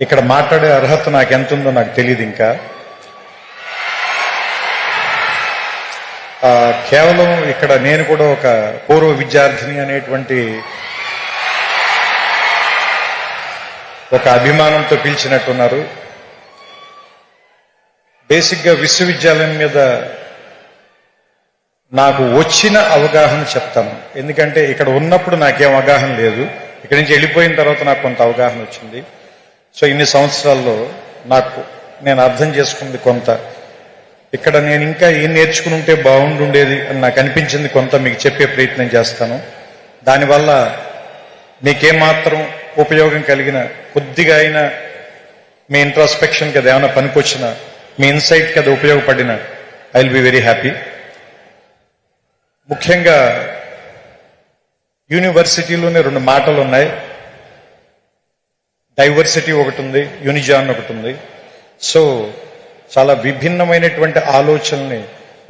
ఇక్కడ మాట్లాడే అర్హత నాకు ఎంత ఉందో నాకు తెలియదు. ఇంకా కేవలం ఇక్కడ నేను కూడా ఒక పూర్వ విద్యార్థిని అనేటువంటి ఒక అభిమానంతో పిలిచినట్టున్నారు. బేసిక్గా విశ్వవిద్యాలయం మీద నాకు వచ్చిన అవగాహన చెప్తాను. ఎందుకంటే ఇక్కడ ఉన్నప్పుడు నాకేం అవగాహన లేదు, ఇక్కడి నుంచి వెళ్ళిపోయిన తర్వాత నాకు కొంత అవగాహన వచ్చింది. సో ఇన్ని సంవత్సరాల్లో నేను అర్థం చేసుకుంది కొంత, ఇక్కడ నేను ఇంకా ఏం నేర్చుకుని ఉంటే బాగుండుండేది అని నాకు అనిపించింది కొంత మీకు చెప్పే ప్రయత్నం చేస్తాను. దానివల్ల మీకేమాత్రం ఉపయోగం కలిగిన కొద్దిగా అయినా మీ ఇంట్రాస్పెక్షన్కి అది ఏమైనా పనికొచ్చిన, మీ ఇన్సైట్కి అది ఉపయోగపడిన I will be very happy. ముఖ్యంగా యూనివర్సిటీలోనే 2 మాటలు ఉన్నాయి. డైవర్సిటీ ఒకటి ఉంది, యూనిజాన్ ఒకటి ఉంది. సో చాలా విభిన్నమైనటువంటి ఆలోచనల్ని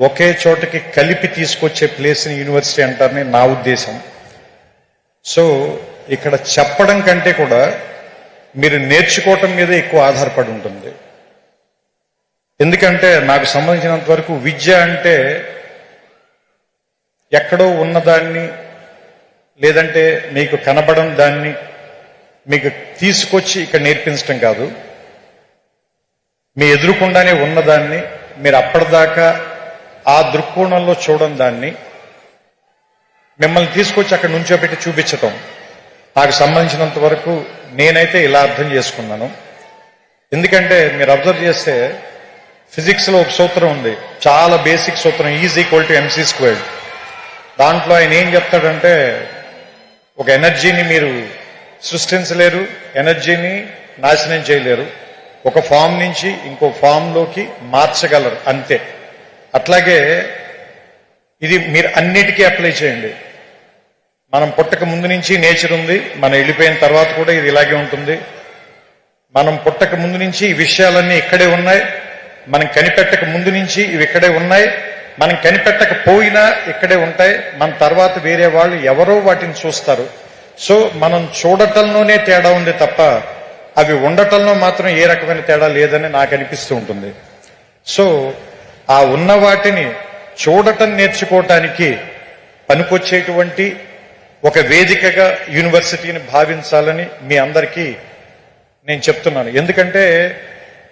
ఒకే చోటకి కలిపి తీసుకొచ్చే ప్లేస్ని యూనివర్సిటీ అంటారని నా ఉద్దేశం. సో ఇక్కడ చెప్పడం కంటే కూడా మీరు నేర్చుకోవటం మీద ఎక్కువ ఆధారపడి ఉంటుంది. ఎందుకంటే నాకు సంబంధించినంత వరకు విద్య అంటే ఎక్కడో ఉన్నదాన్ని, లేదంటే మీకు కనబడం దాన్ని మీకు తీసుకొచ్చి ఇక్కడ నేర్పించడం కాదు. మీ ఎదురుకుండానే ఉన్నదాన్ని మీరు అప్పటిదాకా ఆ దృక్కోణంలో చూడడం, దాన్ని మిమ్మల్ని తీసుకొచ్చి అక్కడ నుంచోబెట్టి చూపించటం. నాకు సంబంధించినంత వరకు నేనైతే ఇలా అర్థం చేసుకున్నాను. ఎందుకంటే మీరు అబ్జర్వ్ చేస్తే ఫిజిక్స్లో ఒక సూత్రం ఉంది, చాలా బేసిక్ సూత్రం, E=mc². దాంట్లో ఆయన ఏం చెప్తాడంటే, ఒక ఎనర్జీని మీరు సృష్టించలేరు, ఎనర్జీని నాశనం చేయలేరు, ఒక ఫామ్ నుంచి ఇంకో ఫామ్లోకి మార్చగలరు అంతే. అట్లాగే ఇది మీరు అన్నిటికీ అప్లై చేయండి. మనం పుట్టక ముందు నుంచి నేచర్ ఉంది, మనం వెళ్ళిపోయిన తర్వాత కూడా ఇది ఇలాగే ఉంటుంది. మనం పుట్టక ముందు నుంచి ఈ విషయాలన్నీ ఇక్కడే ఉన్నాయి, మనం కనిపెట్టక ముందు నుంచి ఇవి ఇక్కడే ఉన్నాయి, మనం కనిపెట్టకపోయినా ఇక్కడే ఉంటాయి. మన తర్వాత వేరే వాళ్ళు ఎవరో వాటిని చూస్తారు. సో మనం చూడటంలోనే తేడా ఉంది తప్ప అవి ఉండటంలో మాత్రం ఏ రకమైన తేడా లేదని నాకు అనిపిస్తూ ఉంటుంది. సో ఆ ఉన్న వాటిని చూడటం నేర్చుకోవటానికి పనికొచ్చేటువంటి ఒక వేదికగా యూనివర్సిటీని భావించాలని మీ అందరికీ నేను చెప్తున్నాను. ఎందుకంటే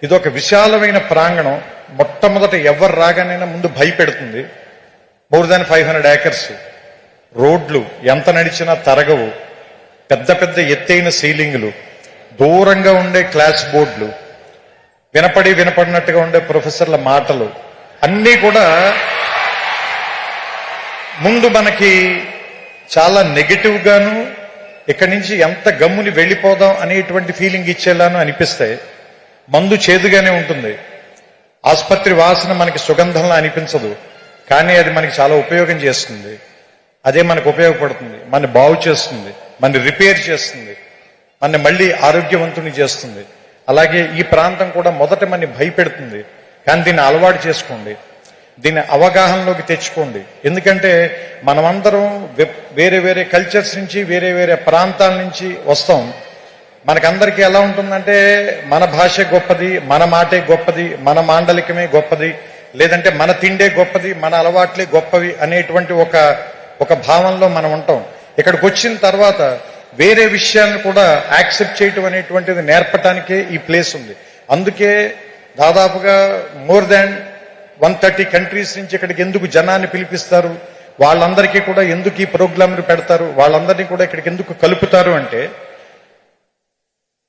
ఇది ఒక విశాలమైన ప్రాంగణం. మొట్టమొదట ఎవరు రాగానైనా ముందు భయపెడుతుంది. మోర్ దాన్ 500 acres, రోడ్లు ఎంత నడిచినా తరగవు, పెద్ద పెద్ద ఎత్తైన సీలింగులు, దూరంగా ఉండే క్లాస్ బోర్డులు, వినపడినట్టుగా ఉండే ప్రొఫెసర్ల మాటలు అన్నీ కూడా ముందు మనకి చాలా నెగటివ్ గాను, ఇక్కడి నుంచి ఎంత గమ్ముని వెళ్ళిపోదాం అనేటువంటి ఫీలింగ్ ఇచ్చేలాను అనిపిస్తాయి. మందు చేదుగానే ఉంటుంది, ఆసుపత్రి వాసన మనకి సుగంధంలా అనిపించదు, కానీ అది మనకి చాలా ఉపయోగం చేస్తుంది. అదే మనకు ఉపయోగపడుతుంది, మన బాగు చేస్తుంది, మన రిపేర్ చేస్తుంది, మన మళ్ళీ ఆరోగ్యవంతుని చేస్తుంది. అలాగే ఈ ప్రాంతం కూడా మొదట మన భయపెడుతుంది, కానీ దీన్ని అలవాటు చేసుకోండి, దీన్ని అవగాహనలోకి తెచ్చుకోండి. ఎందుకంటే మనమందరం వేరే వేరే కల్చర్స్ నుంచి, వేరే వేరే ప్రాంతాల నుంచి వస్తాం. మనకందరికీ ఎలా ఉంటుందంటే మన భాష గొప్పది, మన మాటే గొప్పది, మన మాండలికమే గొప్పది, లేదంటే మన తిండే గొప్పది, మన అలవాట్లే గొప్పవి అనేటువంటి ఒక భావంలో మనం ఉంటాం. ఇక్కడికి వచ్చిన తర్వాత వేరే విషయాలను కూడా యాక్సెప్ట్ చేయటం అనేటువంటిది నేర్పటానికే ఈ ప్లేస్ ఉంది. అందుకే దాదాపుగా మోర్ దాన్ 130 కంట్రీస్ నుంచి ఇక్కడికి ఎందుకు జనాన్ని పిలిపిస్తారు, వాళ్ళందరికీ కూడా ఎందుకు ఈ ప్రోగ్రాంలు పెడతారు, వాళ్ళందరినీ కూడా ఇక్కడికి ఎందుకు కలుపుతారు అంటే,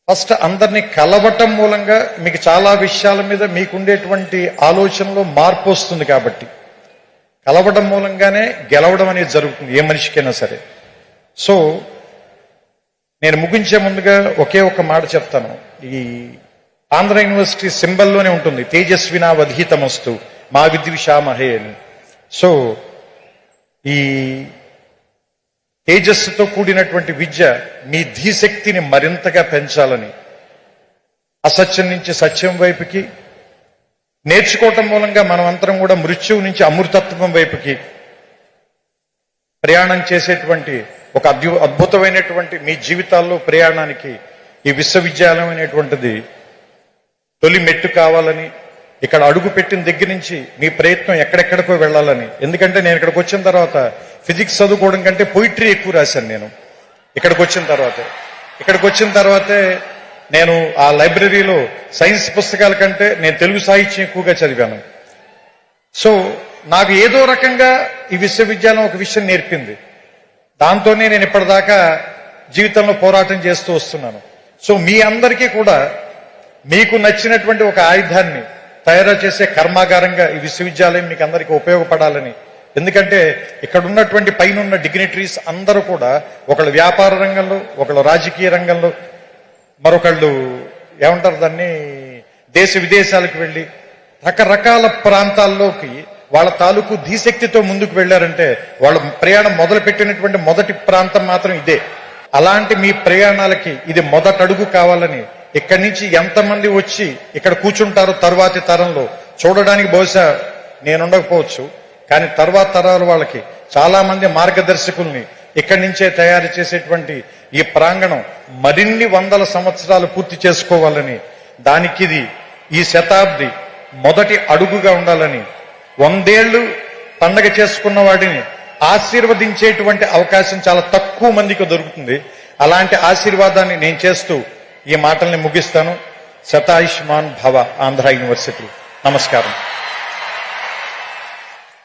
ఫస్ట్ అందరినీ కలవటం మూలంగా మీకు చాలా విషయాల మీద మీకుండేటువంటి ఆలోచనలో మార్పు వస్తుంది. కాబట్టి కలవడం మూలంగానే గెలవడం అనేది జరుగుతుంది ఏ మనిషికైనా సరే. సో నేను ముగించే ముందుగా ఒకే ఒక మాట చెప్తాను. ఈ ఆంధ్ర యూనివర్సిటీ సింబల్లోనే ఉంటుంది, తేజస్వినా వధీతమస్తు మా విద్విషామహే అని. సో ఈ తేజస్సుతో కూడినటువంటి విద్య మీ ధీశక్తిని మరింతగా పెంచాలని, అసత్యం నుంచి సత్యం వైపుకి నేర్చుకోవటం మూలంగా మనం అందరం కూడా మృత్యువు నుంచి అమృతత్వం వైపుకి ప్రయాణం చేసేటువంటి ఒక అద్భుతమైనటువంటి మీ జీవితాల్లో ప్రయాణానికి ఈ విశ్వవిద్యాలయం అనేటువంటిది తొలి మెట్టు కావాలని, ఇక్కడ అడుగు పెట్టిన దగ్గర నుంచి మీ ప్రయత్నం ఎక్కడెక్కడికో వెళ్ళాలని. ఎందుకంటే నేను ఇక్కడికి వచ్చిన తర్వాత ఫిజిక్స్ చదువుకోవడం కంటే పోయిటరీ ఎక్కువ రాశాను. నేను ఇక్కడికి వచ్చిన తర్వాతే నేను ఆ లైబ్రరీలో సైన్స్ పుస్తకాల కంటే నేను తెలుగు సాహిత్యం ఎక్కువగా చదివాను. సో నాకు ఏదో రకంగా ఈ విశ్వవిద్యాలయం ఒక విషయం నేర్పింది. దాంతోనే నేను ఇప్పటిదాకా జీవితంలో పోరాటం చేస్తూ వస్తున్నాను. సో మీ అందరికీ కూడా మీకు నచ్చినటువంటి ఒక ఆయుధాన్ని తయారు చేసే కర్మాగారంగా ఈ విశ్వవిద్యాలయం మీకు అందరికీ ఉపయోగపడాలని. ఎందుకంటే ఇక్కడ ఉన్నటువంటి పైన ఉన్న డిగ్నిటరీస్ అందరూ కూడా ఒకళ్ళు వ్యాపార రంగంలో, ఒకళ్ళు రాజకీయ రంగంలో, మరొకళ్ళు ఏమంటారు దాన్ని దేశ విదేశాలకు వెళ్ళి రకరకాల ప్రాంతాల్లోకి వాళ్ళ తాలూకు ధీశక్తితో ముందుకు వెళ్లారంటే వాళ్ళ ప్రయాణం మొదలు పెట్టినటువంటి మొదటి ప్రాంతం మాత్రం ఇదే. అలాంటి మీ ప్రయాణాలకి ఇది మొదటడుగు కావాలని ఇక్కడి నుంచి ఎంతమంది వచ్చి ఇక్కడ కూర్చుంటారో తర్వాతి తరంలో చూడడానికి బహుశా నేనుండకపోవచ్చు, కానీ తర్వాత తరాల వాళ్ళకి చాలా మంది మార్గదర్శకుల్ని ఇక్కడి నుంచే తయారు చేసేటువంటి ఈ ప్రాంగణం మరిన్ని వందల సంవత్సరాలు పూర్తి చేసుకోవాలని, దానికి ఇది ఈ శతాబ్ది మొదటి అడుగుగా ఉండాలని, 100 ఏళ్లు పండగ చేసుకున్న వాడిని ఆశీర్వదించేటువంటి అవకాశం చాలా తక్కువ మందికి దొరుకుతుంది. అలాంటి ఆశీర్వాదాన్ని నేను చేస్తూ ఈ మాటల్ని ముగిస్తాను. శతాయుష్మాన్ భవ, ఆంధ్ర యూనివర్సిటీ. నమస్కారం.